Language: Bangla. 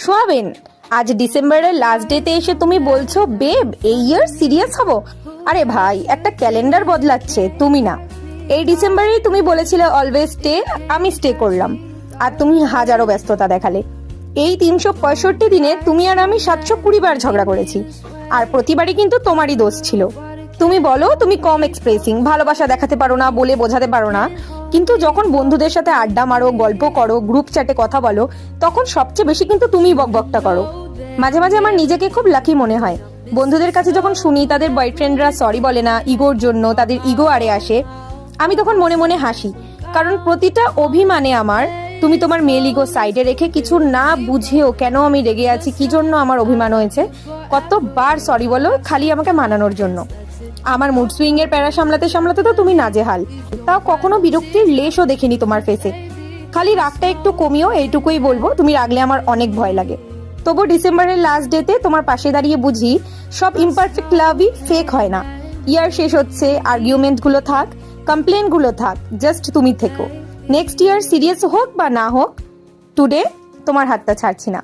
সোয়াবিন, আজ ডিসেম্বরের লাস্ট ডেতে এসে তুমি বলছো বেব এই ইয়ার সিরিয়াস হব। আরে ভাই, একটা ক্যালেন্ডার বদলাচ্ছে, তুমি না। এই ডিসেম্বরেই তুমি বলেছিলে অলওয়েজ স্টে, আমি স্টে করলাম, আর তুমি হাজারো ব্যস্ততা দেখালে। এই 365 দিনে তুমি আর আমি 720 বার ঝগড়া করেছি, আর প্রতিবারই কিন্তু তোমারই দোষ ছিল। তুমি বলো তুমি কম এক্সপ্রেসিং, ভালোবাসা দেখাতে পারো না, বলে বোঝাতে পারো না, কিন্তু যখন বন্ধুদের সাথে আড্ডা মারো, গল্প করো, গ্রুপ চ্যাটে কথা বলো, তখন সবচেয়ে বেশি কিন্তু তুমি বকবকটা করো। মাঝে মাঝে আমার নিজেকে খুব লাকি মনে হয়। বন্ধুদের কাছে যখন শুনি তাদের বয়ফ্রেন্ডরা সরি বলে না ইগোর জন্য, তাদের ইগো আড়ে আসে, আমি তখন মনে মনে হাসি। কারণ প্রতিটা অভিমানে আমার, তুমি তোমার মেল ইগো সাইডে রেখে কিছু না বুঝেও কেন আমি রেগে আছি, কি জন্য আমার অভিমান হয়েছে, কতবার সরি বলো খালি আমাকে মানানোর জন্য। আমার মুড সুইং এর প্যারা সামলাতে সামলাতে তো তুমি নাজেহাল, তাও কখনো বিরক্তির লেশও দেখিনি তোমার ফেসে। খালি রাগটা একটু কমিও, এইটুকুই বলবো, তুমি রাগলে আমার অনেক ভয় লাগে। তবু ডিসেম্বরের লাস্ট ডেতে তোমার পাশে দাঁড়িয়ে বুঝি সব ইমপারফেক্ট লাভই ফেক হয় না। ইয়ার শেষ হচ্ছে, আর্গুমেন্ট গুলো থাক, কমপ্লেন গুলো থাক, জাস্ট তুমি থেকো। নেক্সট ইয়ার সিরিয়াস হোক বা না হোক, টুডে তোমার হাতটা ছাড়ছি না।